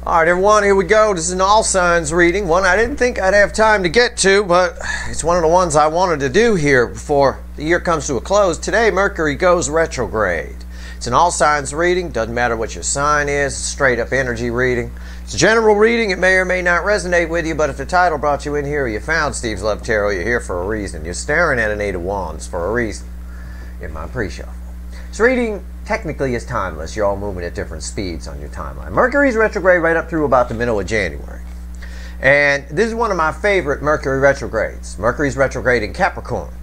All right, everyone, here we go. This is an all signs reading, one I didn't think I'd have time to get to, but it's one of the ones I wanted to do here before the year comes to a close. Today, Mercury goes retrograde. It's an all signs reading. Doesn't matter what your sign is. Straight up energy reading. It's a general reading. It may or may not resonate with you, but if the title brought you in here, you found Steve's Love Tarot, you're here for a reason. You're staring at an Eight of Wands for a reason in my pre-shuffle. This reading technically is timeless. You're all moving at different speeds on your timeline. Mercury's retrograde right up through about the middle of January. And this is one of my favorite Mercury retrogrades. Mercury's retrograde in Capricorn.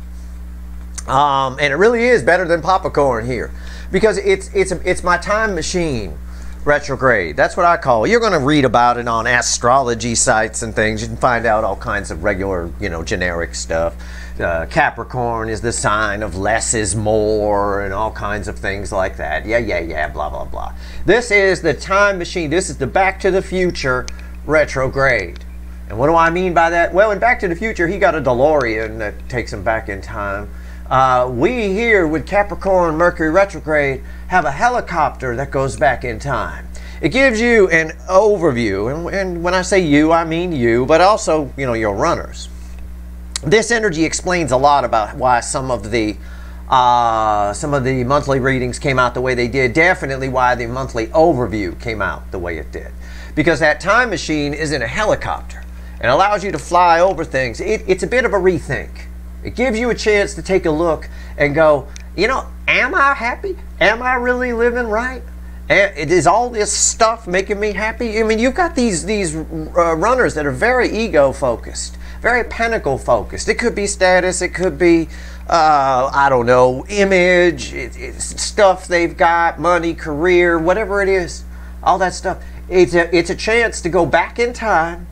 And it really is better than Popcorn here, because it's my time machine retrograde. That's what I call it. You're going to read about it on astrology sites and things. You can find out all kinds of regular, generic stuff. Capricorn is the sign of less is more and all kinds of things like that. Yeah, blah, blah, blah. This is the time machine. This is the Back to the Future retrograde. And what do I mean by that? Well, in Back to the Future, he got a DeLorean that takes him back in time. We here with Capricorn Mercury retrograde have a helicopter that goes back in time. It gives you an overview, and when I say you, I mean you, but also, your runners. This energy explains a lot about why some of the monthly readings came out the way they did. Definitely why the monthly overview came out the way it did. Because that time machine is in a helicopter and allows you to fly over things. It's a bit of a rethink. It gives you a chance to take a look and go, am I happy? Am I really living right? Is all this stuff making me happy? I mean, you've got these runners that are very ego focused, very pinnacle focused. It could be status, it could be, I don't know, image, it's stuff they've got, money, career, whatever it is, all that stuff. It's a chance to go back in time,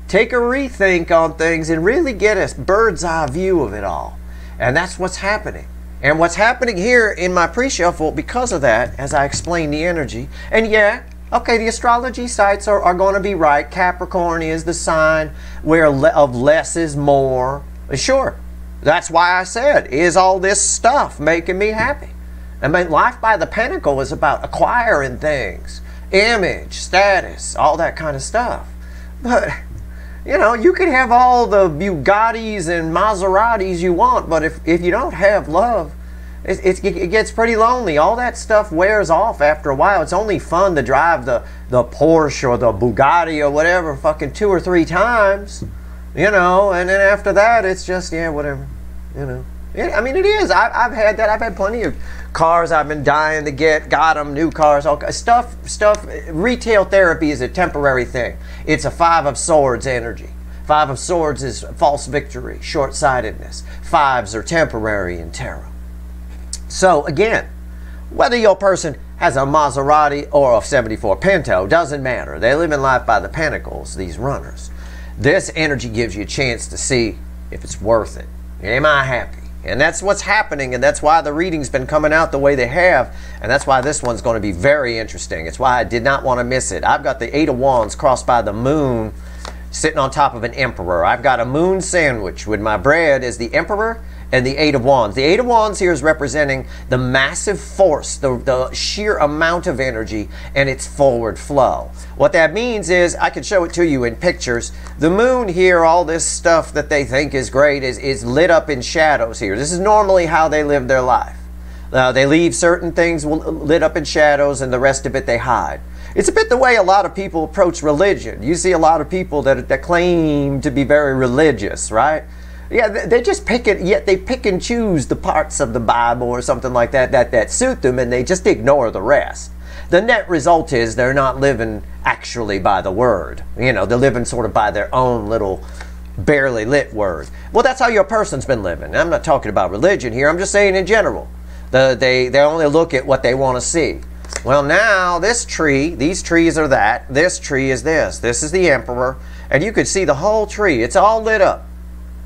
take a rethink on things, and really get a bird's eye view of it all. And that's what's happening. And what's happening here in my pre-shuffle because of that, as I explain the energy. And yeah, okay, the astrology sites are going to be right. Capricorn is the sign where of less is more. Sure, that's why I said, is all this stuff making me happy? I mean, life by the Pentacle is about acquiring things, image, status, all that kind of stuff. But you can have all the Bugattis and Maseratis you want, but if you don't have love, it gets pretty lonely. All that stuff wears off after a while. It's only fun to drive the Porsche or the Bugatti or whatever fucking 2 or 3 times, and then after that, it's just, yeah, whatever, I mean, it is. I've had that. I've had plenty of cars I've been dying to got them, new cars, all stuff. Retail therapy is a temporary thing. It's a 5 of Swords energy. 5 of Swords is false victory, short-sightedness. 5s are temporary in tarot. So again, whether your person has a Maserati or a 74 Pinto, doesn't matter. They live in life by the Pentacles, these runners. This energy gives you a chance to see if it's worth it. Am I happy? And that's what's happening, and that's why the reading's been coming out the way they have, and that's why this one's going to be very interesting. It's why I did not want to miss it. I've got the Eight of Wands crossed by the moon sitting on top of an emperor. I've got a moon sandwich with my bread as the emperor and the Eight of Wands. The Eight of Wands here is representing the massive force, the sheer amount of energy and its forward flow. What that means is, I can show it to you in pictures. The moon here, all this stuff that they think is great is lit up in shadows here. This is normally how they live their life. They leave certain things lit up in shadows and the rest of it they hide. It's a bit the way a lot of people approach religion. You see a lot of people that claim to be very religious, right? Yeah, they just pick it, yet they pick and choose the parts of the Bible or something like that suit them, and they just ignore the rest. The net result is they're not living actually by the word. They're living sort of by their own little barely lit word. Well, that's how your person's been living. I'm not talking about religion here. I'm just saying in general. They only look at what they want to see. Well, now this tree, these trees are that. This tree is this. This is the emperor. And you could see the whole tree. It's all lit up.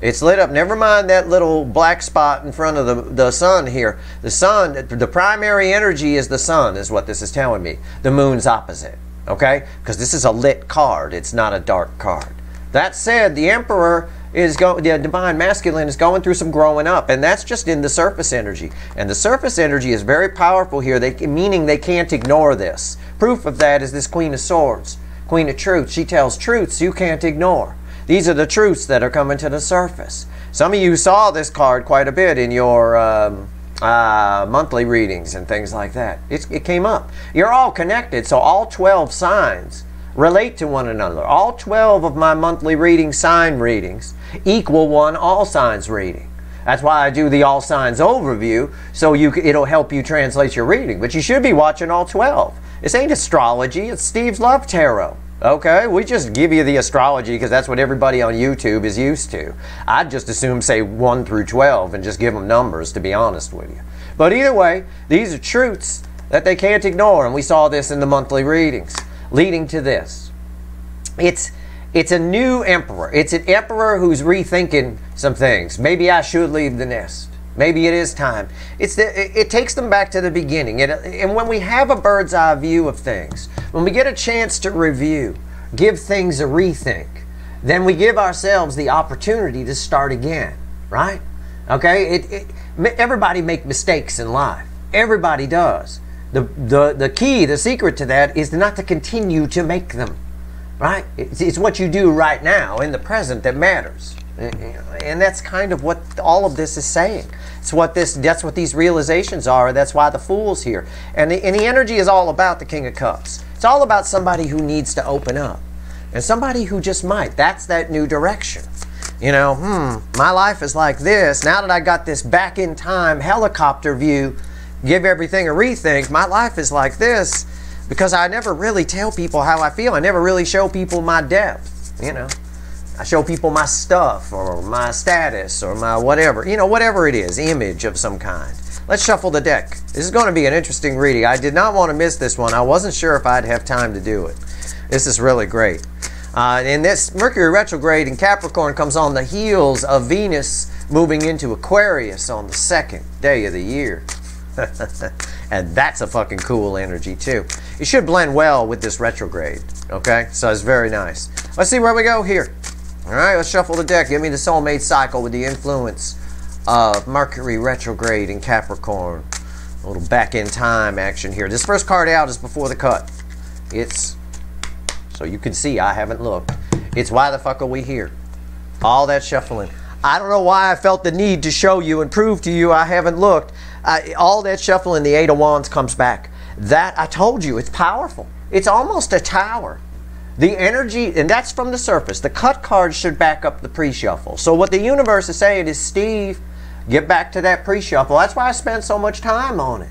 It's lit up. Never mind that little black spot in front of the sun here. The sun, the primary energy is the sun, is what this is telling me. The moon's opposite, okay? Because this is a lit card. It's not a dark card. That said, the emperor is the divine masculine is going through some growing up, and that's just in the surface energy. And the surface energy is very powerful here, meaning they can't ignore this. Proof of that is this Queen of Swords. Queen of Truths. She tells truths you can't ignore. These are the truths that are coming to the surface. Some of you saw this card quite a bit in your monthly readings and things like that. It came up. You're all connected, so all 12 signs relate to one another. All 12 of my monthly reading sign readings equal one all signs reading. That's why I do the all signs overview, so it'll help you translate your reading. But you should be watching all 12. This ain't astrology, it's Steve's Love Tarot. Okay, we just give you the astrology because that's what everybody on YouTube is used to. I'd just assume say 1 through 12 and just give them numbers, to be honest with you. But either way, these are truths that they can't ignore, and we saw this in the monthly readings, leading to this. It's a new emperor. It's an emperor who's rethinking some things. Maybe I should leave the nest. Maybe it is time. It takes them back to the beginning. And when we have a bird's eye view of things, when we get a chance to review, give things a rethink, then we give ourselves the opportunity to start again, right? Okay? Everybody makes mistakes in life. Everybody does. The key, the secret to that is not to continue to make them, right? It's what you do right now in the present that matters. And that's kind of what all of this is saying. That's what these realizations are. That's why the Fool's here. And the energy is all about the King of Cups. It's all about somebody who needs to open up. And somebody who just might. That's that new direction. You know, my life is like this. Now that I got this back in time helicopter view, give everything a rethink, my life is like this because I never really tell people how I feel. I never really show people my depth, you know. I show people my stuff or my status or my whatever, you know, whatever it is, image of some kind. Let's shuffle the deck. This is going to be an interesting reading. I did not want to miss this one. I wasn't sure if I'd have time to do it. This is really great. And this Mercury retrograde in Capricorn comes on the heels of Venus moving into Aquarius on the 2nd day of the year. And that's a fucking cool energy too. It should blend well with this retrograde. Okay, so it's very nice. Let's see where we go here. All right, let's shuffle the deck. Give me the soulmate cycle with the influence of Mercury retrograde in Capricorn. A little back in time action here. This first card out is before the cut. It's, so you can see I haven't looked. It's why the fuck are we here? All that shuffling. I don't know why I felt the need to show you and prove to you I haven't looked. All that shuffling, the Eight of Wands comes back. That, I told you, it's powerful. It's almost a tower. The energy, and that's from the surface. The cut cards should back up the pre-shuffle. So what the universe is saying is, Steve, get back to that pre-shuffle. That's why I spent so much time on it.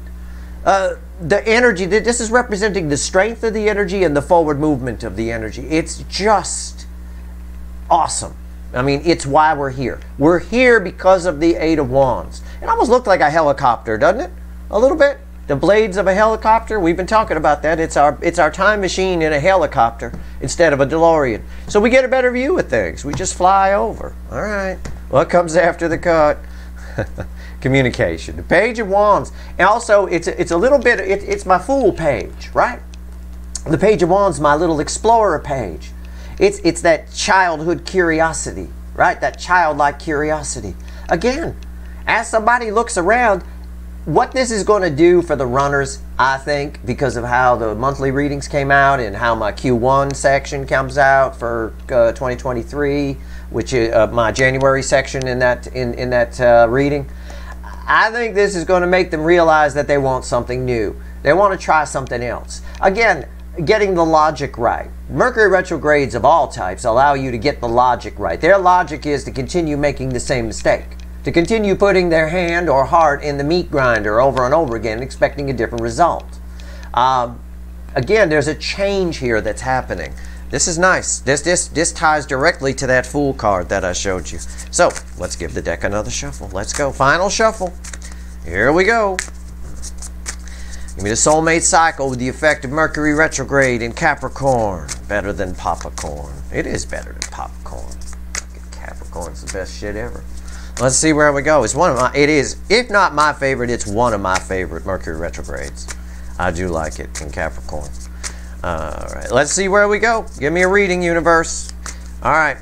The energy, this is representing the strength of the energy and the forward movement of the energy. It's just awesome. I mean, it's why we're here. We're here because of the Eight of Wands. It almost looked like a helicopter, doesn't it? A little bit. The blades of a helicopter, we've been talking about that. It's our time machine in a helicopter instead of a DeLorean. So we get a better view of things. We just fly over. All right. What comes after the cut? Communication. The Page of Wands. And also, it's a little bit, it's my Fool page, right? The Page of Wands, my little explorer page. It's that childhood curiosity, right? That childlike curiosity. Again, as somebody looks around, what this is going to do for the runners, I think, because of how the monthly readings came out and how my Q1 section comes out for 2023, which is my January section in that reading, I think this is going to make them realize that they want something new. They want to try something else. Again, getting the logic right. Mercury retrogrades of all types allow you to get the logic right. Their logic is to continue making the same mistake, to continue putting their hand or heart in the meat grinder over and over again, expecting a different result. Again, there's a change here that's happening. This is nice. This ties directly to that Fool card that I showed you. So, let's give the deck another shuffle. Let's go. Final shuffle. Here we go. Give me the soulmate cycle with the effect of Mercury retrograde in Capricorn. Better than popcorn. It is better than popcorn. Capricorn's the best shit ever. Let's see where we go. It is, if not my favorite, it's one of my favorite Mercury retrogrades. I do like it in Capricorn. All right, let's see where we go. Give me a reading, universe. All right,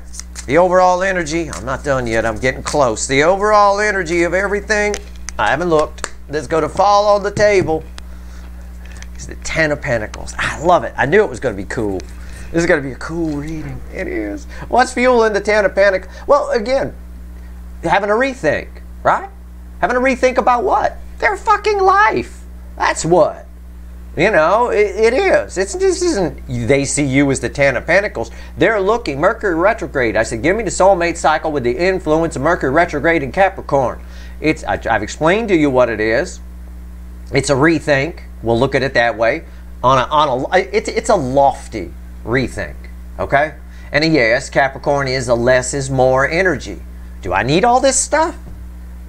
the overall energy. I'm not done yet. I'm getting close. The overall energy of everything. I haven't looked. That's going to fall on the table. It's the Ten of Pentacles. I love it. I knew it was going to be cool. This is going to be a cool reading. It is. What's fueling the Ten of Pentacles? Well, again, having a rethink, right? Having a rethink about what? Their fucking life. That's what. You know, it is. This isn't they see you as the Ten of Pentacles. They're looking, Mercury retrograde. I said, give me the soulmate cycle with the influence of Mercury retrograde in Capricorn. I've explained to you what it is. It's a rethink. We'll look at it that way. It's a lofty rethink, okay? And yes, Capricorn is a less is more energy. Do I need all this stuff?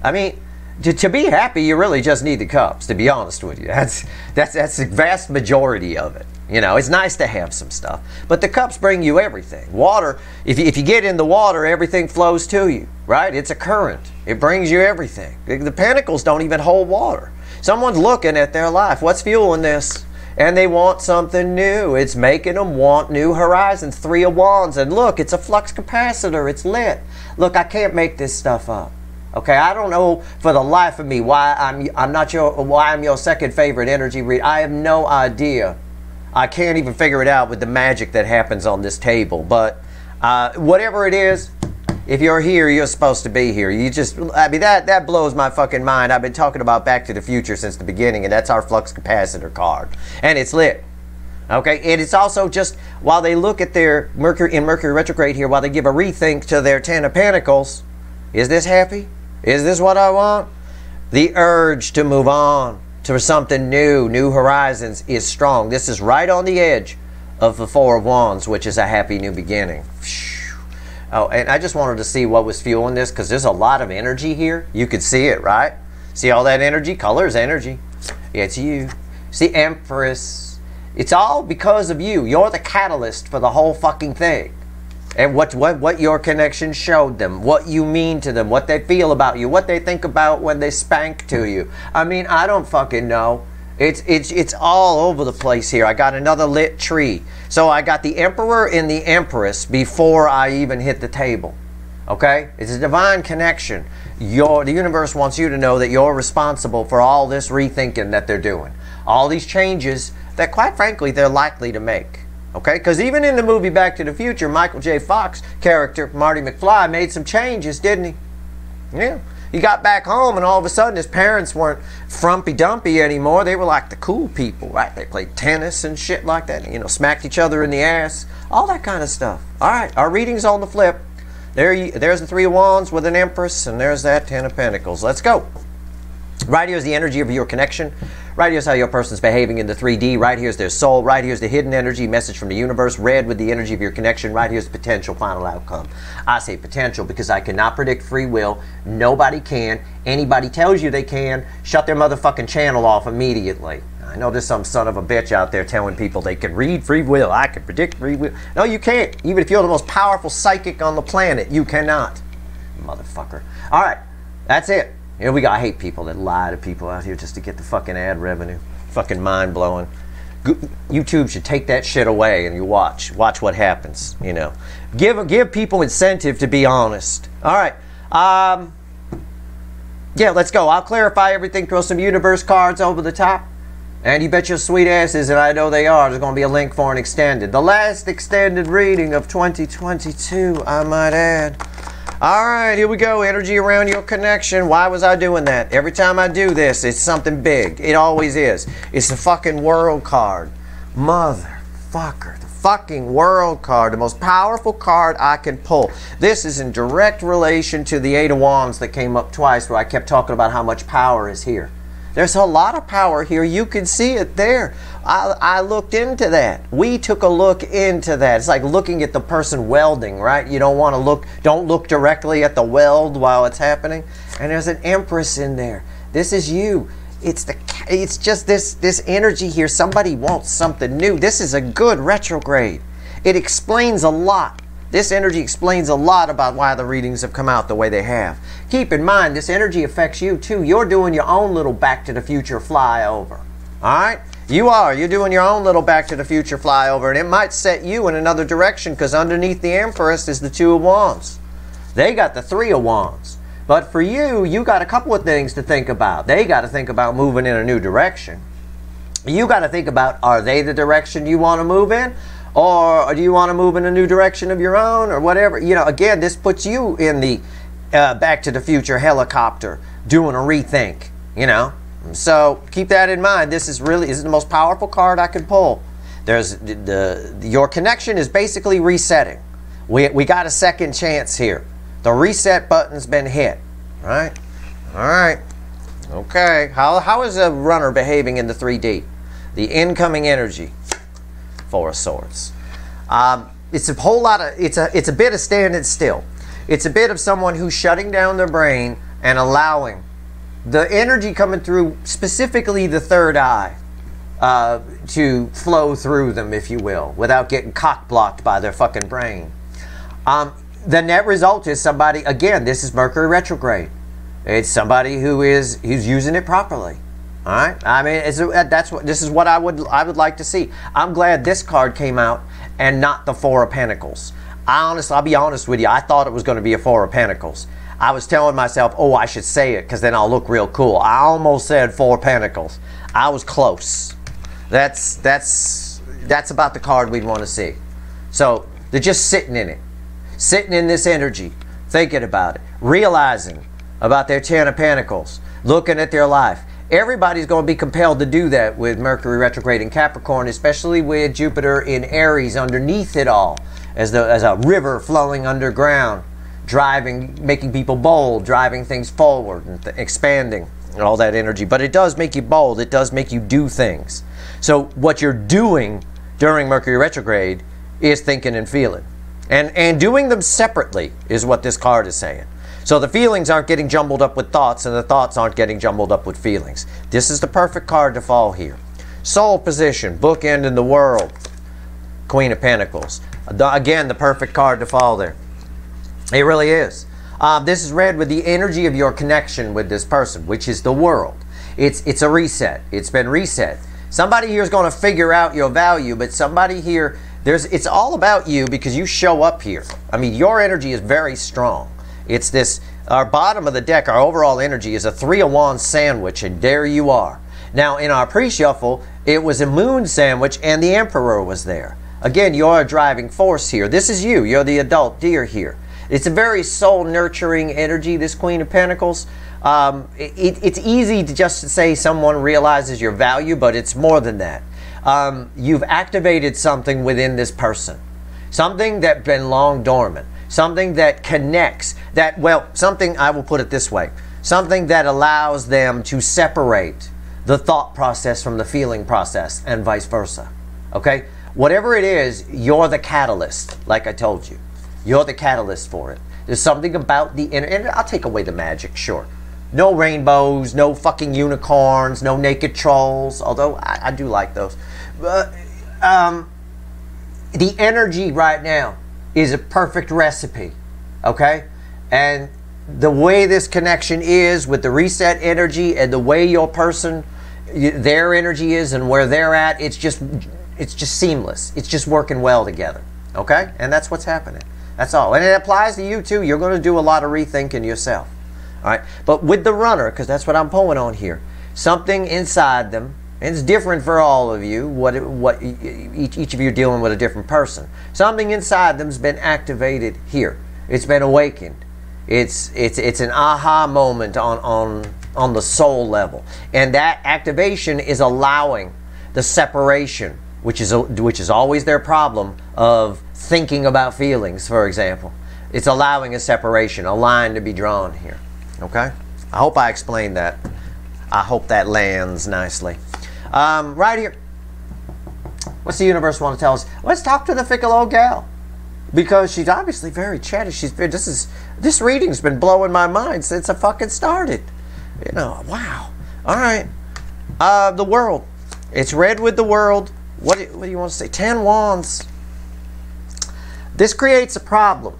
I mean, to be happy, you really just need the cups, to be honest with you. That's the vast majority of it. You know, it's nice to have some stuff. But the cups bring you everything. Water, if you get in the water, everything flows to you, right? It's a current. It brings you everything. The Pentacles don't even hold water. Someone's looking at their life. What's fueling this? And they want something new. It's making them want new horizons. Three of Wands. And look, it's a flux capacitor. It's lit. Look, I can't make this stuff up. Okay, I don't know for the life of me why I'm your second favorite energy reader. I have no idea. I can't even figure it out with the magic that happens on this table. But whatever it is, if you're here, you're supposed to be here. I mean, that blows my fucking mind. I've been talking about Back to the Future since the beginning, and that's our flux capacitor card. And it's lit. Okay, and it's also just, while they look at their Mercury retrograde here, while they give a rethink to their Ten of Pentacles, is this happy? Is this what I want? The urge to move on to something new, new horizons, is strong. This is right on the edge of the Four of Wands, which is a happy new beginning. Oh, and I just wanted to see what was fueling this, because there's a lot of energy here. You could see it, right? See all that energy? Color is energy. Yeah, it's you. See, Empress. It's all because of you. You're the catalyst for the whole fucking thing. And what your connection showed them, what you mean to them, what they feel about you, what they think about when they spank to you. I mean, I don't fucking know. It's all over the place here. I got another lit tree. So I got the Emperor and the Empress before I even hit the table. Okay? It's a divine connection. The universe wants you to know that you're responsible for all this rethinking that they're doing. All these changes that, quite frankly, they're likely to make. Okay? Because even in the movie Back to the Future, Michael J. Fox character, Marty McFly, made some changes, didn't he? Yeah. He got back home and all of a sudden his parents weren't frumpy-dumpy anymore. They were like the cool people, right? They played tennis and shit like that. You know, smacked each other in the ass. All that kind of stuff. All right, our reading's on the flip. There's the Three of Wands with an Empress, and there's that Ten of Pentacles. Let's go. Right here's the energy of your connection. Right here's how your person's behaving in the 3D. Right here's their soul. Right here's the hidden energy, message from the universe. Red with the energy of your connection. Right here's the potential final outcome. I say potential because I cannot predict free will. Nobody can. Anybody tells you they can, shut their motherfucking channel off immediately. I know there's some son of a bitch out there telling people they can read free will. I can predict free will. No, you can't. Even if you're the most powerful psychic on the planet, you cannot. Motherfucker. All right, that's it. Here we go. I hate people that lie to people out here just to get the fucking ad revenue. Fucking mind-blowing. YouTube should take that shit away and you watch what happens, you know. Give people incentive to be honest. All right. Yeah, let's go. I'll clarify everything, throw some universe cards over the top. And you bet your sweet asses, and I know they are, there's going to be a link for an extended. The last extended reading of 2022, I might add. All right, here we go. Energy around your connection. Why was I doing that? Every time I do this, it's something big. It always is. It's the fucking world card. Motherfucker. The fucking world card. The most powerful card I can pull. This is in direct relation to the Eight of Wands that came up twice where I kept talking about how much power is here. There's a lot of power here. You can see it there. I looked into that. We took a look into that. It's like looking at the person welding, right? You don't want to don't look directly at the weld while it's happening. And there's an Empress in there. This is you. It's just this energy here. Somebody wants something new. This is a good retrograde. It explains a lot. This energy explains a lot about why the readings have come out the way they have. Keep in mind, this energy affects you too. You're doing your own little Back to the Future flyover. All right? You're doing your own little Back to the Future flyover, and it might set you in another direction because underneath the Empress is the Two of Wands. They got the Three of Wands. But for you, you got a couple of things to think about. They got to think about moving in a new direction. You got to think about, are they the direction you want to move in? Or do you want to move in a new direction of your own or whatever? You know, again, this puts you in the Back to the Future helicopter doing a rethink, you know. So keep that in mind. This is the most powerful card I could pull. Your connection is basically resetting. We got a second chance here. The reset button's been hit, right? All right. Okay. How is a runner behaving in the 3D? The incoming energy. Four of Swords. It's a whole lot of, it's a bit of standing still. It's a bit of someone who's shutting down their brain and allowing the energy coming through, specifically the third eye, to flow through them, if you will, without getting cock-blocked by their fucking brain. The net result is somebody, again, this is Mercury retrograde. It's somebody who's using it properly. All right, I mean, this is what I would like to see. I'm glad this card came out and not the Four of Pentacles. I'll be honest with you. I thought it was going to be a Four of Pentacles. I was telling myself, oh, I should say it because then I'll look real cool. I almost said Four of Pentacles. I was close. That's about the card we'd want to see. So they're just sitting in it, sitting in this energy, thinking about it, realizing about their Ten of Pentacles, looking at their life. Everybody's going to be compelled to do that with Mercury retrograde in Capricorn, especially with Jupiter in Aries underneath it all, as a river flowing underground, making people bold, driving things forward, and expanding, and all that energy. But it does make you bold. It does make you do things. So what you're doing during Mercury retrograde is thinking and feeling. And doing them separately is what this card is saying. So the feelings aren't getting jumbled up with thoughts, and the thoughts aren't getting jumbled up with feelings. This is the perfect card to fall here. Soul position, bookend in the world, Queen of Pentacles. Again, the perfect card to fall there. It really is. This is read with the energy of your connection with this person, which is the world. It's a reset. It's been reset. Somebody here is going to figure out your value, but somebody here, it's all about you because you show up here. I mean, your energy is very strong. It's this, our bottom of the deck, our overall energy is a Three of Wands sandwich, and there you are. Now, in our pre-shuffle, it was a moon sandwich, and the Emperor was there. Again, you're a driving force here. This is you. You're the adult deer here. It's a very soul-nurturing energy, this Queen of Pentacles. It's easy to just say someone realizes your value, but it's more than that. You've activated something within this person, something that's been long dormant. Something that connects, something, I will put it this way, something that allows them to separate the thought process from the feeling process and vice versa, okay? Whatever it is, you're the catalyst, like I told you. You're the catalyst for it. There's something about the inner, and I'll take away the magic, sure. No rainbows, no fucking unicorns, no naked trolls, although I do like those. But the energy right now is a perfect recipe, okay? And the way this connection is with the reset energy and the way your person, their energy is and where they're at, it's just seamless. It's just working well together, okay? And that's what's happening. That's all. And it applies to you too. You're going to do a lot of rethinking yourself, all right? But with the runner, because that's what I'm pulling on here, something inside them, and it's different for all of you. Each of you are dealing with a different person. Something inside them's been activated here. It's been awakened. It's an aha moment on the soul level, and that activation is allowing the separation, which is always their problem of thinking about feelings. For example, it's allowing a separation, a line to be drawn here. Okay, I hope I explained that. I hope that lands nicely. Right here, what's the universe want to tell us? Let's talk to the fickle old gal, because she's obviously very chatty. This reading's been blowing my mind since I fucking started. You know, wow. All right, the world. It's read with the world. What do you want to say? 10 wands. This creates a problem.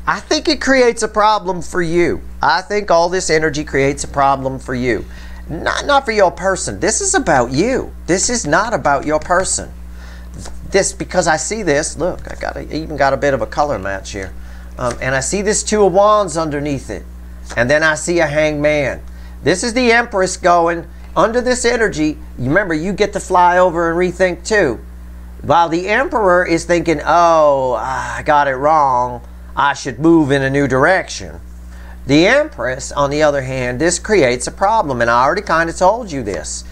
I think it creates a problem for you. I think all this energy creates a problem for you. Not for your person. This is about you. This is not about your person. This, because I see this, look, I even got a bit of a color match here. And I see this Two of Wands underneath it. And then I see a Hanged Man. This is the Empress going, under this energy, remember, you get to fly over and rethink too. While the Emperor is thinking, oh, I got it wrong, I should move in a new direction. The Empress, on the other hand, this creates a problem, and I already kind of told you this.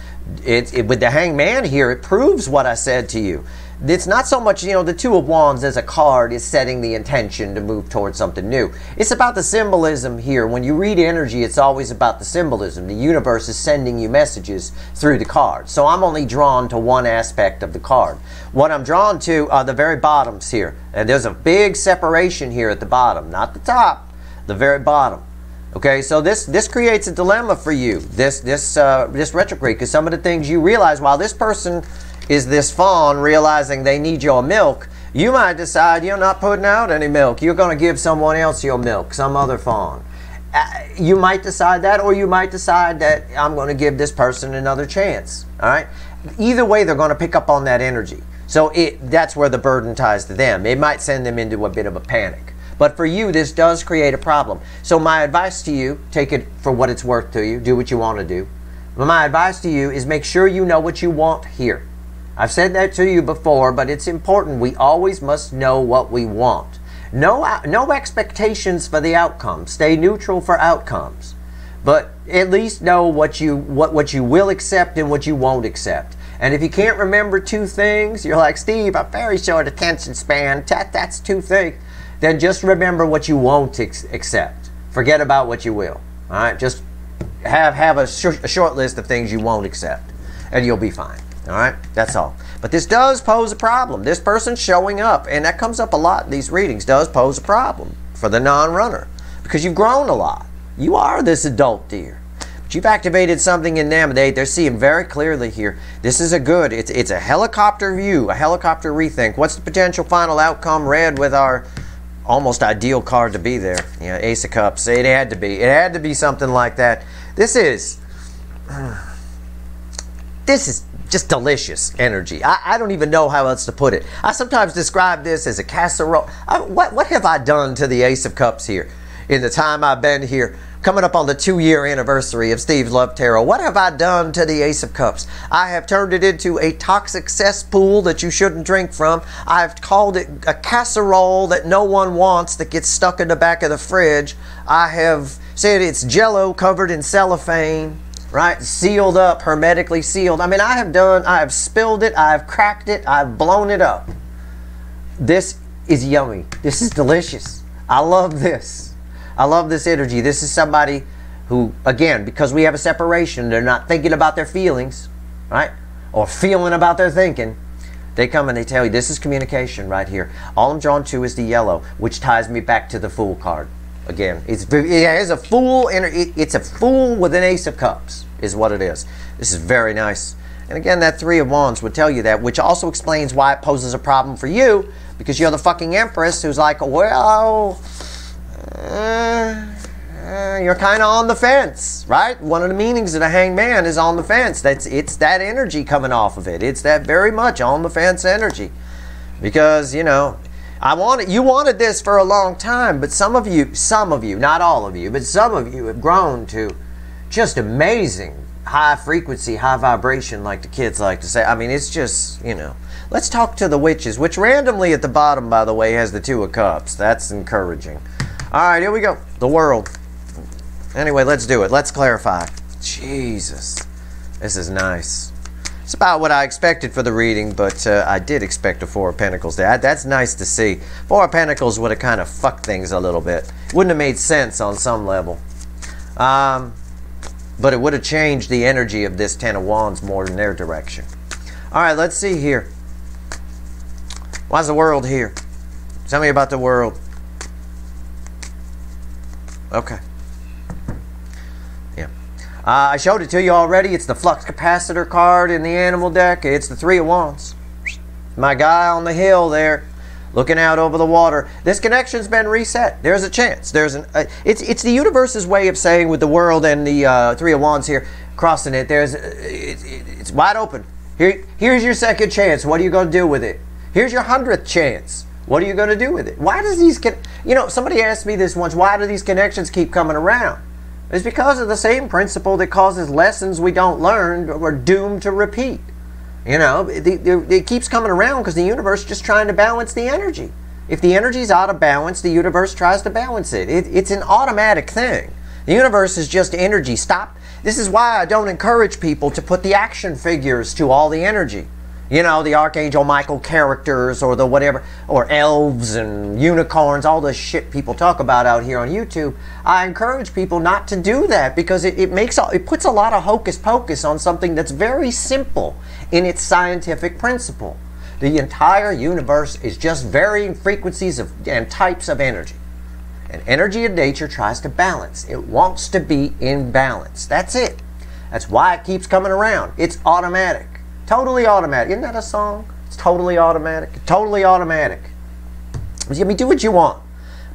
With the Hangman here, it proves what I said to you. It's not so much, the Two of Wands as a card is setting the intention to move towards something new. It's about the symbolism here. When you read energy, it's always about the symbolism. The universe is sending you messages through the card. So I'm only drawn to one aspect of the card. What I'm drawn to are the very bottoms here. And there's a big separation here at the bottom, not the top, the very bottom. Okay, so this creates a dilemma for you, this retrograde, because some of the things you realize while this person is this fawn realizing they need your milk, you might decide you're not putting out any milk. You're going to give someone else your milk, some other fawn. You might decide that, or you might decide that I'm going to give this person another chance. All right? Either way, they're going to pick up on that energy. So that's where the burden ties to them. It might send them into a bit of a panic. But for you, this does create a problem. So my advice to you, take it for what it's worth to you. Do what you want to do. But my advice to you is make sure you know what you want here. I've said that to you before, but it's important. We always must know what we want. No expectations for the outcome. Stay neutral for outcomes. But at least know what you will accept and what you won't accept. And if you can't remember two things, you're like, Steve, I'm very short attention span. That's two things. Then just remember what you won't accept. Forget about what you will. All right? Just have a short list of things you won't accept, and you'll be fine. All right? That's all. But this does pose a problem. This person showing up, and that comes up a lot in these readings, does pose a problem for the non-runner because you've grown a lot. You are this adult deer. But you've activated something in them. They're seeing very clearly here. This is it's a helicopter view, a helicopter rethink. What's the potential final outcome? Red with our almost ideal card to be there. Yeah, Ace of Cups. It had to be. It had to be something like that. This is just delicious energy. I don't even know how else to put it. I sometimes describe this as a casserole. What have I done to the Ace of Cups here in the time I've been here? Coming up on the 2-year anniversary of Steve's Love Tarot. What have I done to the Ace of Cups? I have turned it into a toxic cesspool that you shouldn't drink from. I've called it a casserole that no one wants that gets stuck in the back of the fridge. I have said it's Jell-O covered in cellophane, right? Sealed up, hermetically sealed. I mean, I have spilled it, I've cracked it, I've blown it up. This is yummy. This is delicious. I love this. I love this energy. This is somebody who, again, because we have a separation, they're not thinking about their feelings, right? Or feeling about their thinking. They come and they tell you, this is communication right here. All I'm drawn to is the yellow, which ties me back to the Fool card. Again, it's a fool. It's a fool with an Ace of Cups, is what it is. This is very nice. And again, that Three of Wands would tell you that, which also explains why it poses a problem for you, because you're the fucking Empress who's like, well, you're kind of on the fence, right? One of the meanings of the Hangman is on the fence. It's that energy coming off of it. It's that very much on the fence energy, because you wanted this for a long time, but some of you, not all of you, but some of you have grown to just amazing high frequency, high vibration, like the kids like to say. I mean, it's just, Let's talk to the witches, which randomly at the bottom, by the way, has the Two of Cups. That's encouraging. All right, here we go. The World. Anyway, let's do it. Let's clarify. Jesus. This is nice. It's about what I expected for the reading, but I did expect a Four of Pentacles there. That's nice to see. Four of Pentacles would have kind of fucked things a little bit. Wouldn't have made sense on some level. But it would have changed the energy of this Ten of Wands more in their direction. All right, let's see here. Why's the World here? Tell me about the World. Okay. Yeah. I showed it to you already. It's the Flux Capacitor card in the Animal deck. It's the Three of Wands. My guy on the hill there, looking out over the water. This connection's been reset. There's a chance. It's the universe's way of saying with the World and the Three of Wands here, crossing it. It's wide open. Here's your second chance. What are you going to do with it? Here's your 100th chance. What are you going to do with it? Why does these... somebody asked me this once, why do these connections keep coming around? It's because of the same principle that causes lessons we don't learn or are doomed to repeat. You know, it keeps coming around because the universe is just trying to balance the energy. If the energy is out of balance, the universe tries to balance it. It's an automatic thing. The universe is just energy. Stop. This is why I don't encourage people to put the action figures to all the energy. You know, the Archangel Michael characters or the whatever, or elves and unicorns, all the shit people talk about out here on YouTube. I encourage people not to do that because it puts a lot of hocus pocus on something that's very simple in its scientific principle. The entire universe is just varying frequencies and types of energy. And energy in nature tries to balance. It wants to be in balance. That's it. That's why it keeps coming around. It's automatic. Totally automatic. Isn't that a song? It's totally automatic. Totally automatic. I mean, do what you want.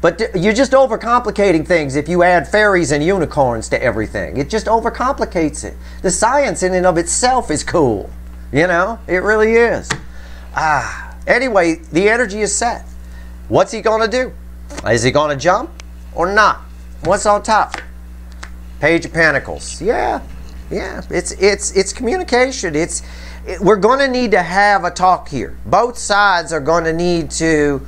But you're just overcomplicating things if you add fairies and unicorns to everything. It just overcomplicates it. The science in and of itself is cool. You know? It really is. Anyway, the energy is set. What's he going to do? Is he going to jump or not? What's on top? Page of Pentacles. Yeah. It's communication. We're going to need to have a talk here. Both sides are going to need to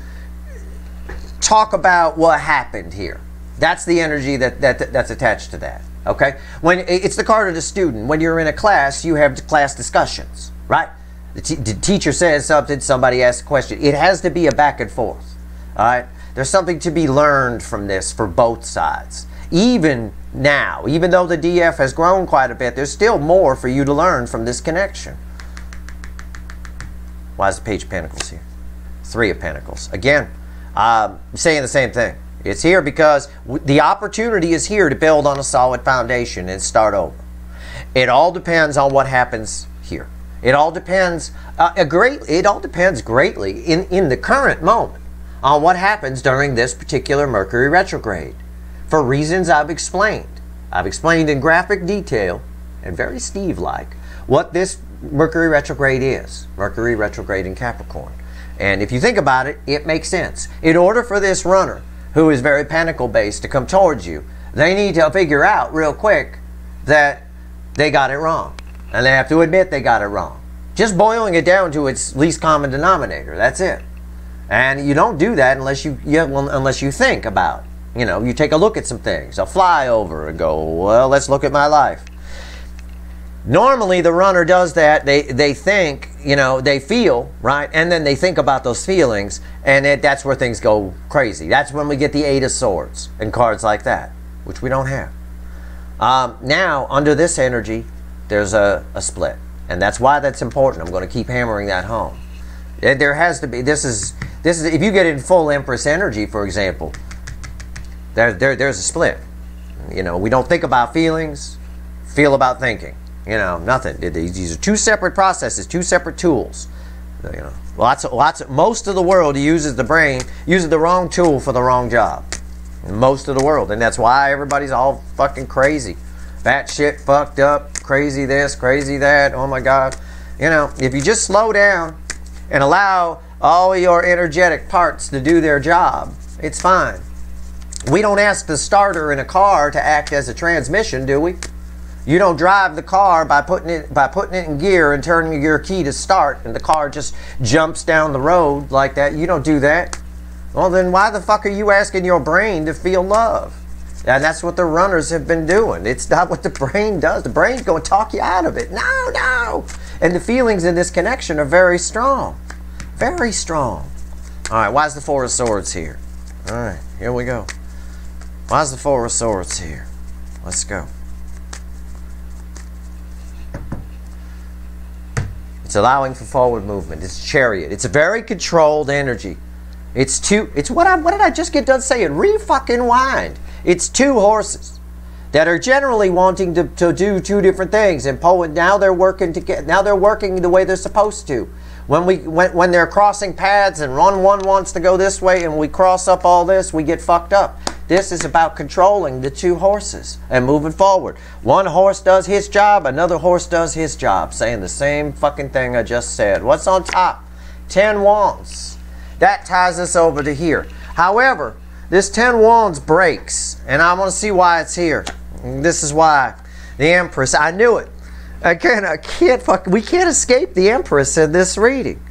talk about what happened here. That's the energy that's attached to that. Okay? When it's the card of the student. When you're in a class, you have class discussions, right? The teacher says something, somebody asks a question. It has to be a back and forth. All right? There's something to be learned from this for both sides. Even now, even though the DF has grown quite a bit, there's still more for you to learn from this connection. Why is the Page of Pentacles here? Three of Pentacles. Again, I'm saying the same thing. It's here because the opportunity is here to build on a solid foundation and start over. It all depends on what happens here. It all depends greatly in the current moment on what happens during this particular Mercury retrograde. For reasons I've explained. I've explained in graphic detail and very Steve-like what this Mercury retrograde is. Mercury retrograde in Capricorn. And if you think about it, it makes sense. In order for this runner, who is very pentacle-based, to come towards you, they need to figure out real quick that they got it wrong. And they have to admit they got it wrong. Just boiling it down to its least common denominator. That's it. And you don't do that unless you think about it. You know, you take a look at some things, a flyover, and go, well, let's look at my life. Normally, the runner does that. They think, you know, they feel, right? And then they think about those feelings, and that's where things go crazy. That's when we get the Eight of Swords and cards like that, which we don't have. Now, under this energy, there's a split. And that's why that's important. I'm going to keep hammering that home. There has to be, this is if you get in full Empress energy, for example, there's a split. You know, we don't think about feelings, feel about thinking. You know, nothing. These are two separate processes, two separate tools. You know, most of the world uses the brain, uses the wrong tool for the wrong job. Most of the world, and that's why everybody's all fucking crazy, that shit fucked up, crazy this, crazy that. Oh my God. You know, if you just slow down and allow all your energetic parts to do their job, it's fine. We don't ask the starter in a car to act as a transmission, do we? You don't drive the car by putting it in gear and turning your key to start and the car just jumps down the road like that. You don't do that. Well, then why the fuck are you asking your brain to feel love? And that's what the runners have been doing. It's not what the brain does. The brain's going to talk you out of it. No. And the feelings in this connection are very strong. Very strong. All right, why's the Four of Swords here? All right, here we go. Why's the Four of Swords here? Let's go. It's allowing for forward movement. It's Chariot. It's a very controlled energy. It's what did I just get done saying? Re-fucking-wind. It's two horses that are generally wanting to do two different things, and now they're working the way they're supposed to. When they're crossing paths and one wants to go this way and we cross up all this, we get fucked up. This is about controlling the two horses and moving forward. One horse does his job, another horse does his job, saying the same fucking thing I just said. What's on top? 10 Wands. That ties us over to here. However, this 10 Wands breaks, and I want to see why it's here. This is why. The Empress, I knew it. We can't escape the Empress in this reading.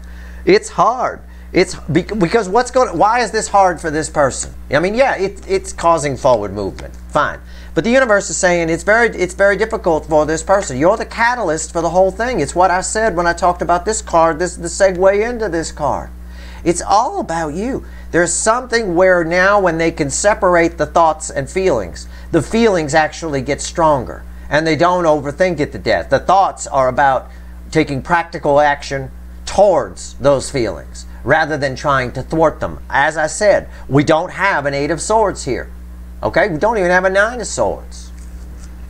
It's hard. Because why is this hard for this person? I mean, yeah, it's causing forward movement. Fine. But the universe is saying it's very difficult for this person. You're the catalyst for the whole thing. It's what I said when I talked about this card, the segue into this card. It's all about you. There's something where now when they can separate the thoughts and feelings, the feelings actually get stronger. And they don't overthink it to death. The thoughts are about taking practical action towards those feelings rather than trying to thwart them. As I said, we don't have an 8 of Swords here. Okay? We don't even have a 9 of Swords.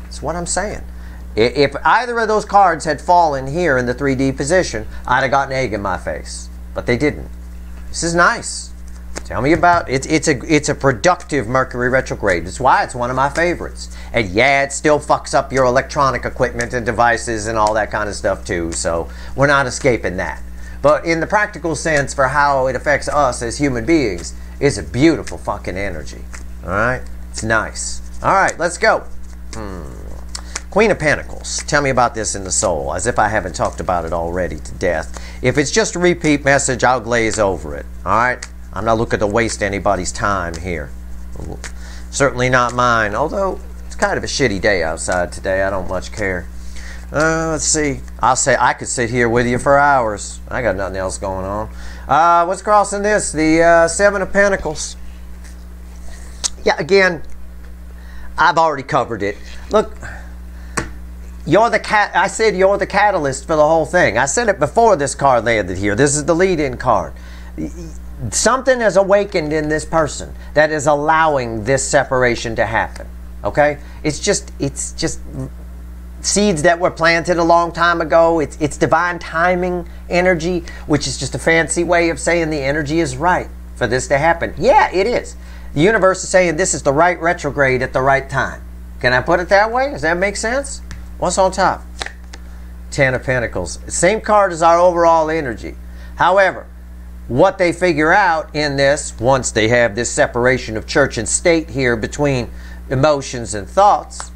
That's what I'm saying. If either of those cards had fallen here in the 3D position, I'd have gotten egg in my face. But they didn't. This is nice. Tell me about it. It's a productive Mercury retrograde. That's why it's one of my favorites. And yeah, it still fucks up your electronic equipment and devices and all that kind of stuff too. So we're not escaping that. But in the practical sense for how it affects us as human beings, it's a beautiful fucking energy. All right? It's nice. All right, let's go. Queen of Pentacles. Tell me about this in the soul, as if I haven't talked about it already to death. If it's just a repeat message, I'll glaze over it. All right? I'm not looking to waste anybody's time here. Certainly not mine, although it's kind of a shitty day outside today. I don't much care. Let's see. I'll say I could sit here with you for hours. I got nothing else going on. What's crossing this? The 7 of Pentacles. Yeah, again, I've already covered it. Look, I said you're the catalyst for the whole thing. I said it before this card landed here. This is the lead-in card. Something has awakened in this person that is allowing this separation to happen. Okay? It's just seeds that were planted a long time ago. It's divine timing energy, which is just a fancy way of saying the energy is right for this to happen. Yeah, it is. The universe is saying this is the right retrograde at the right time. Can I put it that way? Does that make sense? What's on top? 10 of Pentacles. Same card as our overall energy. However, what they figure out in this, once they have this separation of church and state here between emotions and thoughts,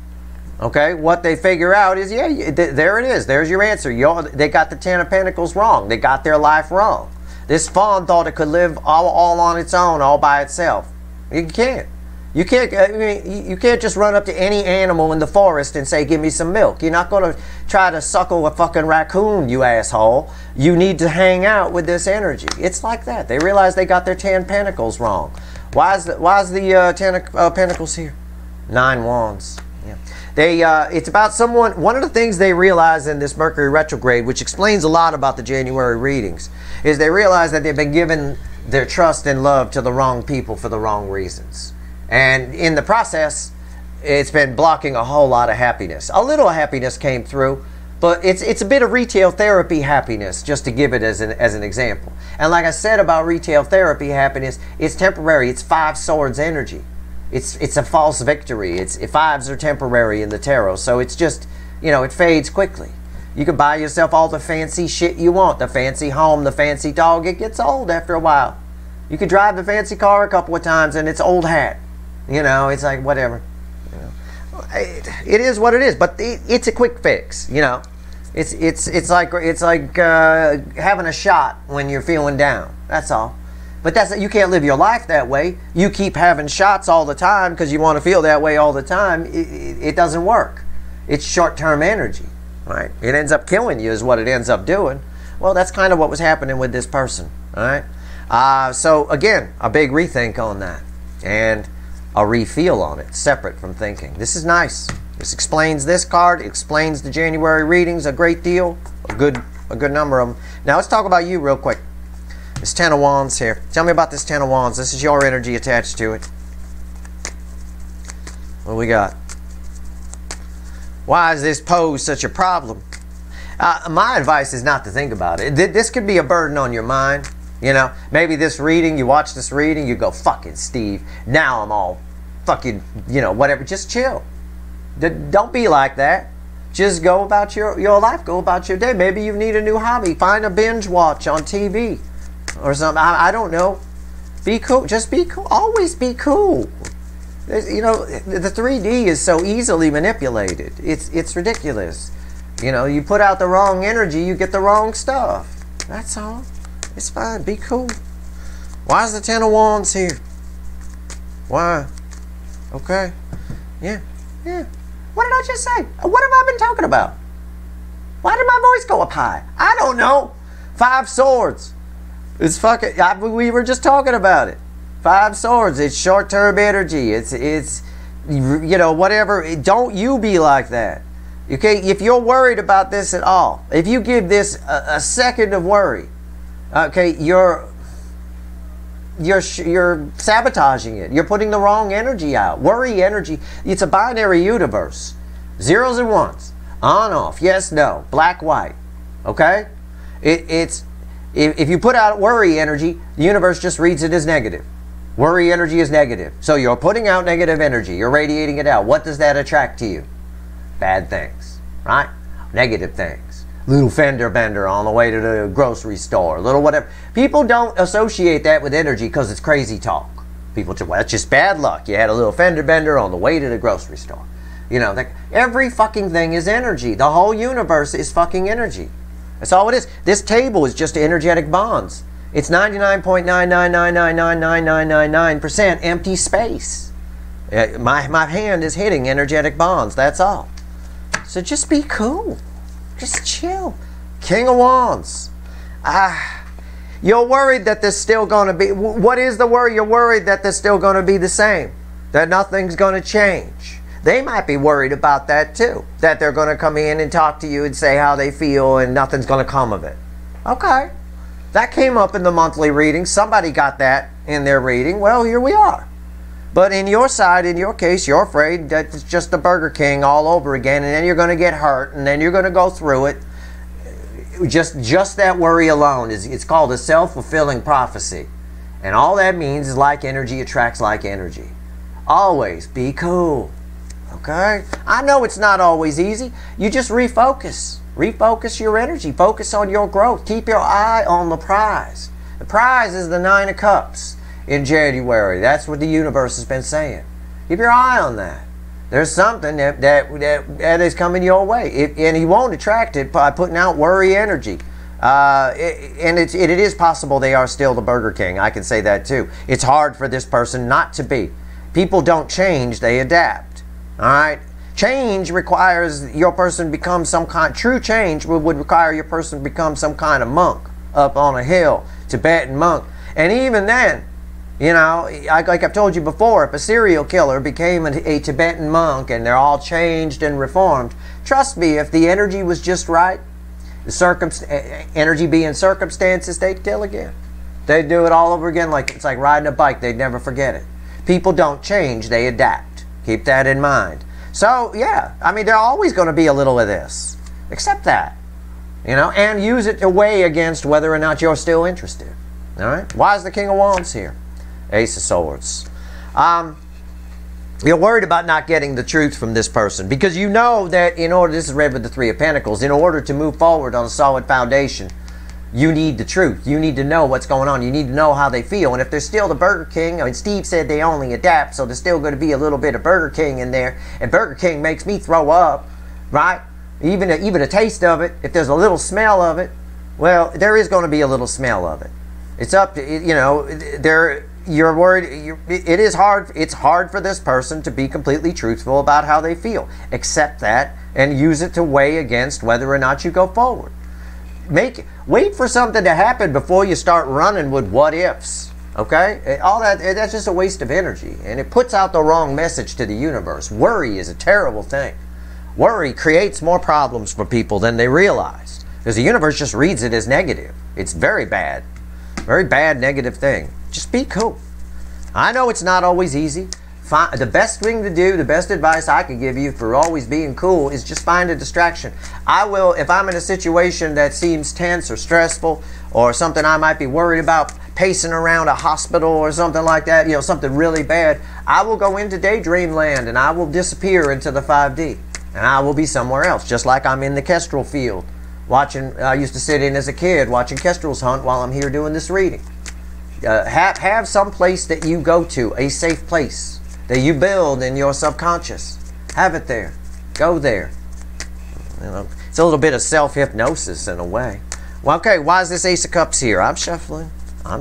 okay, what they figure out is, yeah, there it is. There's your answer. They got the 10 of Pentacles wrong. They got their life wrong. This fawn thought it could live all on its own, all by itself. You can't. You can't. I mean, you can't just run up to any animal in the forest and say, "Give me some milk." You're not going to try to suckle a fucking raccoon, you asshole. You need to hang out with this energy. It's like that. They realize they got their 10 Pentacles wrong. Why is the 10 of Pentacles here? 9 Wands. Yeah. It's about someone. One of the things they realize in this Mercury retrograde, which explains a lot about the January readings, is they realize that they've been given their trust and love to the wrong people for the wrong reasons. And in the process, it's been blocking a whole lot of happiness. A little happiness came through, but it's a bit of retail therapy happiness, just to give it as an example. And like I said about retail therapy happiness, it's temporary. It's 5 swords energy. It's a false victory. 5s are temporary in the tarot, so it's just, it fades quickly. You can buy yourself all the fancy shit you want, the fancy home, the fancy dog. It gets old after a while. You could drive the fancy car a couple of times and it's old hat. It's like whatever. It is what it is, but it's a quick fix. It's like having a shot when you're feeling down. That's all. But you can't live your life that way. You keep having shots all the time because you want to feel that way all the time. It doesn't work. It's short-term energy, right? It ends up killing you is what it ends up doing. Well, that's kind of what was happening with this person, all right? So again, a big rethink on that and a refeel on it, separate from thinking. This is nice. This explains this card. It explains the January readings a great deal, a good number of them. Now let's talk about you real quick. This 10 of Wands here. Tell me about this 10 of Wands. This is your energy attached to it. What we got? Why does this pose such a problem? My advice is not to think about it. This could be a burden on your mind. Maybe this reading, you watch this reading, you go, fucking Steve, now I'm all fucking, whatever. Just chill. Don't be like that. Just go about your life. Go about your day. Maybe you need a new hobby. Find a binge watch on TV or something. I don't know. Be cool. Just be cool. Always be cool. The 3D is so easily manipulated. It's ridiculous. You know, you put out the wrong energy, you get the wrong stuff. That's all. It's fine. Be cool. Why is the Ten of Wands here? Why? Okay. Yeah. Yeah. What did I just say? What have I been talking about? Why did my voice go up high? I don't know. 5 Swords. It's fucking, we were just talking about it. 5 Swords. It's short-term energy. It's, you know, whatever. Don't you be like that. Okay? If you're worried about this at all, if you give this a second of worry, okay, you're sabotaging it. You're putting the wrong energy out. Worry energy. It's a binary universe. 0s and 1s. On, off. Yes, no. Black, white. Okay? If you put out worry energy, the universe just reads it as negative. Worry energy is negative. So you're putting out negative energy. You're radiating it out. What does that attract to you? Bad things. Right? Negative things. Little fender bender on the way to the grocery store. Little whatever. People don't associate that with energy because it's crazy talk. People say, well, that's just bad luck. You had a little fender bender on the way to the grocery store. You know, every fucking thing is energy. The whole universe is fucking energy. That's all it is. This table is just energetic bonds. It's 99.999999999% empty space. My hand is hitting energetic bonds. That's all. So just be cool. Just chill. King of Wands. You're worried that there's still going to be... What is the worry? You're worried that there's still going to be the same. That nothing's going to change. They might be worried about that too. That they're going to come in and talk to you and say how they feel and nothing's going to come of it. Okay. That came up in the monthly reading. Somebody got that in their reading. Well, here we are. But in your side, in your case, you're afraid that it's just the Burger King all over again, and then you're going to get hurt, and then you're going to go through it. Just that worry alone it's called a self-fulfilling prophecy. And all that means is like energy attracts like energy. Always be cool. Okay? I know it's not always easy. You just refocus. Refocus your energy. Focus on your growth. Keep your eye on the prize. The prize is the 9 of Cups in January. That's what the universe has been saying. Keep your eye on that. There's something that is coming your way. And you won't attract it by putting out worry energy. And it is possible they are still the Burger King. I can say that too. It's hard for this person not to be. People don't change, they adapt. All right? Change requires your person become some kind... True change would require your person become some kind of monk up on a hill. Tibetan monk. And even then, you know, like I've told you before, if a serial killer became a Tibetan monk and they're all changed and reformed, trust me, if the energy was just right, the energy being circumstances, they'd kill again. They'd do it all over again. Like it's like riding a bike. They'd never forget it. People don't change. They adapt. Keep that in mind. So, yeah, I mean, there's always going to be a little of this. Accept that. You know, and use it to weigh against whether or not you're still interested. All right? Why is the King of Wands here? Ace of Swords. You're worried about not getting the truth from this person because you know that in order, this is read with the 3 of Pentacles, in order to move forward on a solid foundation, you need the truth. You need to know what's going on. You need to know how they feel. And if there's still the Burger King, I mean, Steve said they only adapt, so there's still going to be a little bit of Burger King in there. And Burger King makes me throw up, right? Even a taste of it. If there's a little smell of it, well, there is going to be a little smell of it. It's up to, you know, you're worried. It is hard. It's hard for this person to be completely truthful about how they feel. Accept that and use it to weigh against whether or not you go forward. Wait for something to happen before you start running with what ifs. Okay? All that's just a waste of energy. And it puts out the wrong message to the universe. Worry is a terrible thing. Worry creates more problems for people than they realize. Because the universe just reads it as negative. It's very bad. Very bad negative thing. Just be cool. I know it's not always easy. The best thing to do, the best advice I could give you for always being cool is just find a distraction. I will, if I'm in a situation that seems tense or stressful or something I might be worried about, pacing around a hospital or something like that, you know, something really bad, I will go into daydream land and I will disappear into the 5D. And I will be somewhere else, just like I'm in the kestrel field. I used to sit in as a kid watching kestrels hunt while I'm here doing this reading. Have some place that you go to, a safe place that you build in your subconscious. Have it there. Go there. You know, It's a little bit of self-hypnosis in a way. Well, okay, why is this Ace of Cups here? I'm shuffling. I'm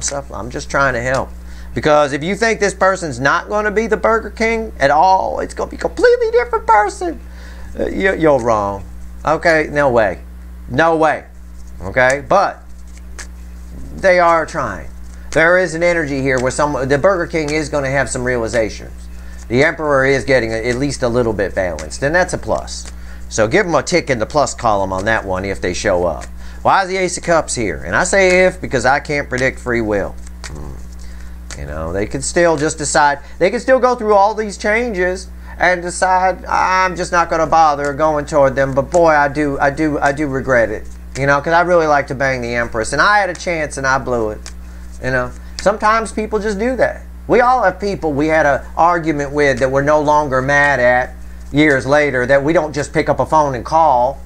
just trying to help. Because if you think this person's not going to be the Burger King at all, it's going to be a completely different person, you're wrong. Okay, no way. No way. Okay, but they are trying. There is an energy here where the Burger King is going to have some realizations. The Emperor is getting at least a little bit balanced, and that's a plus. So give them a tick in the plus column on that one if they show up. Why is the Ace of Cups here? And I say if because I can't predict free will. You know, they could still just decide. They could still go through all these changes and decide I'm just not going to bother going toward them. But boy, I do regret it. You know, because I really like to bang the Empress, and I had a chance and I blew it. You know, sometimes people just do that. We all have people we had an argument with that we're no longer mad at years later, that we don't just pick up a phone and call,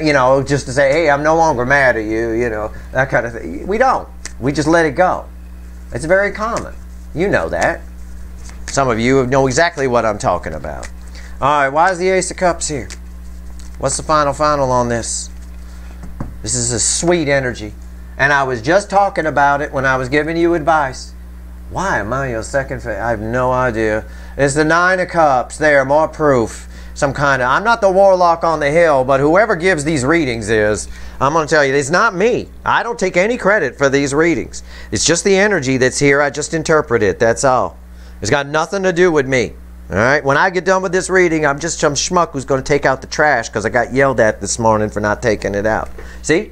you know, just to say, hey, I'm no longer mad at you, you know, that kind of thing. We don't. We just let it go. It's very common. You know that. Some of you know exactly what I'm talking about. All right, why is the Ace of Cups here? What's the final on this? This is a sweet energy. And I was just talking about it when I was giving you advice. Why am I your second favorite? I have no idea. It's the Nine of Cups. There, more proof. Some kind of... I'm not the warlock on the hill, but whoever gives these readings is... I'm going to tell you, it's not me. I don't take any credit for these readings. It's just the energy that's here. I just interpret it. That's all. It's got nothing to do with me. All right? When I get done with this reading, I'm just some schmuck who's going to take out the trash because I got yelled at this morning for not taking it out. See?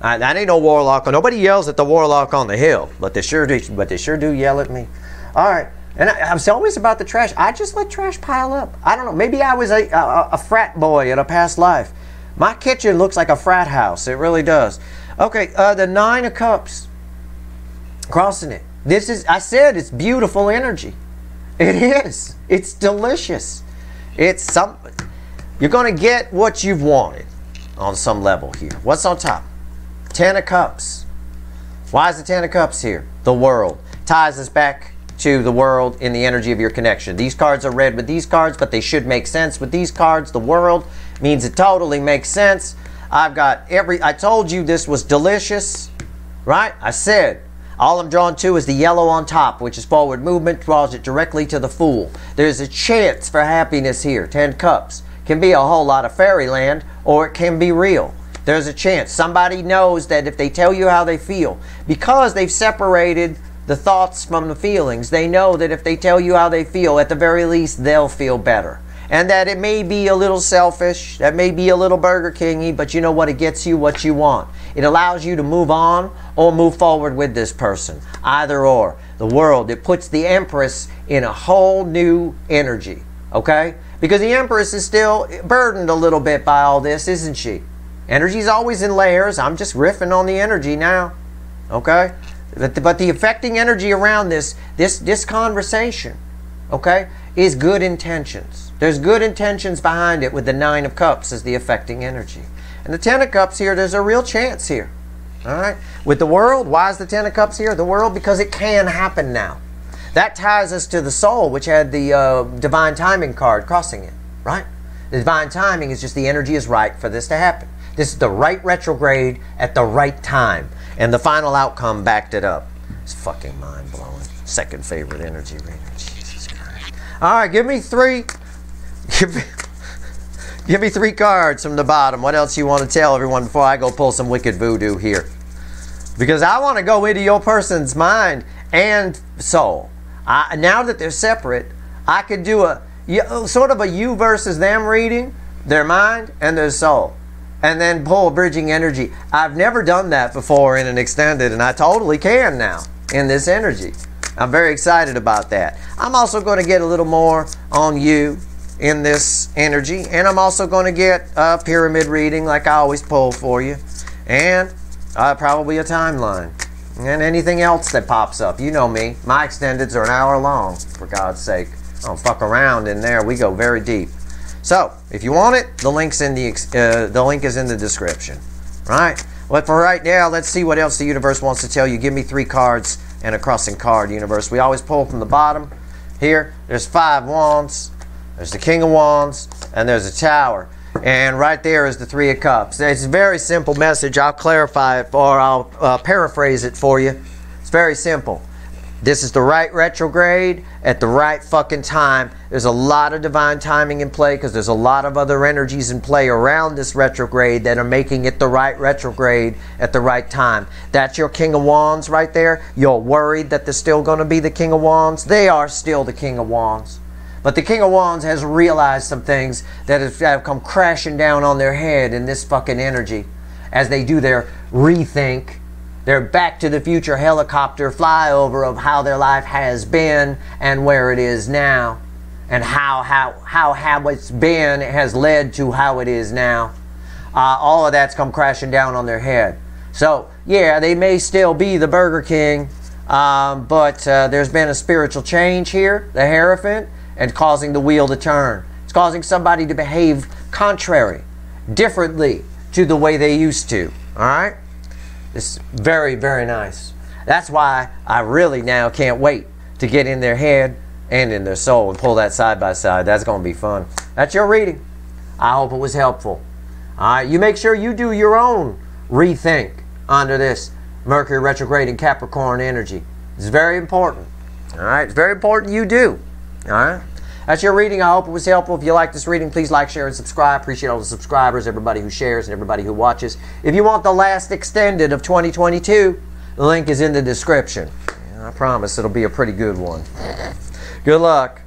That ain't no warlock. Nobody yells at the warlock on the hill, but they sure do yell at me. All right. And I'm always about the trash. I just let trash pile up. I don't know. Maybe I was a frat boy in a past life. My kitchen looks like a frat house. It really does. Okay, the Nine of Cups. Crossing it. This is, I said, it's beautiful energy. It is. It's delicious. It's something. You're going to get what you've wanted on some level here. What's on top? Ten of Cups. Why is the Ten of Cups here? The world. Ties us back to the world in the energy of your connection. These cards are read with these cards, but they should make sense with these cards. The world means it totally makes sense. I told you this was delicious, right? I said, all I'm drawn to is the yellow on top, which is forward movement, draws it directly to the Fool. There's a chance for happiness here. 10 Cups. Can be a whole lot of fairyland, or it can be real. There's a chance. Somebody knows that if they tell you how they feel, because they've separated the thoughts from the feelings, they know that if they tell you how they feel, at the very least, they'll feel better. And that it may be a little selfish, that may be a little Burger King-y, but you know what? It gets you what you want. It allows you to move on or move forward with this person. Either or. The world, it puts the Empress in a whole new energy. Okay? Because the Empress is still burdened a little bit by all this, isn't she? Energy's always in layers. I'm just riffing on the energy now. Okay? But the affecting energy around this conversation, okay, is good intentions. There's good intentions behind it with the Nine of Cups as the affecting energy. And the Ten of Cups here, there's a real chance here. All right? With the world, why is the Ten of Cups here? The world, because it can happen now. That ties us to the Soul, which had the Divine Timing card crossing it, right? The Divine Timing is just the energy is right for this to happen. This is the right retrograde at the right time. And the final outcome backed it up. It's fucking mind-blowing. Second favorite energy reading. Jesus Christ. All right, give me three. Give me three cards from the bottom. What else you want to tell everyone before I go pull some wicked voodoo here? Because I want to go into your person's mind and soul. Now that they're separate, I could do sort of a you versus them reading, their mind and their soul. And then pull a bridging energy. I've never done that before in an extended, and I totally can now in this energy. I'm very excited about that. I'm also going to get a little more on you in this energy, and I'm also going to get a pyramid reading like I always pull for you, and probably a timeline, and anything else that pops up. You know me. My extendeds are an hour long, for God's sake. I don't fuck around in there. We go very deep. So, if you want it, the link is in the description. Right? But for right now, let's see what else the universe wants to tell you. Give me 3 cards and a crossing card, universe. We always pull from the bottom. Here, there's 5 wands. There's the King of Wands, and there's a Tower. And right there is the Three of Cups. It's a very simple message. I'll clarify it, or I'll paraphrase it for you. It's very simple. This is the right retrograde at the right fucking time. There's a lot of divine timing in play because there's a lot of other energies in play around this retrograde that are making it the right retrograde at the right time. That's your King of Wands right there. You're worried that they're still going to be the King of Wands. They are still the King of Wands. But the King of Wands has realized some things that have come crashing down on their head in this fucking energy as they do their rethink. Their Back to the Future helicopter flyover of how their life has been and where it is now. And how it's been has led to how it is now. All of that's come crashing down on their head. So, yeah, they may still be the Burger King, but there's been a spiritual change here, the Hierophant, and causing the wheel to turn. It's causing somebody to behave contrary, differently to the way they used to. All right? It's very, very nice. That's why I really now can't wait to get in their head and in their soul and pull that side by side. That's going to be fun. That's your reading. I hope it was helpful. All right, you make sure you do your own rethink under this Mercury retrograde in Capricorn energy. It's very important. All right, it's very important you do. All right. That's your reading. I hope it was helpful. If you like this reading, please like, share, and subscribe. Appreciate all the subscribers, everybody who shares, and everybody who watches. If you want the last extended of 2022, the link is in the description. I promise it'll be a pretty good one. Good luck.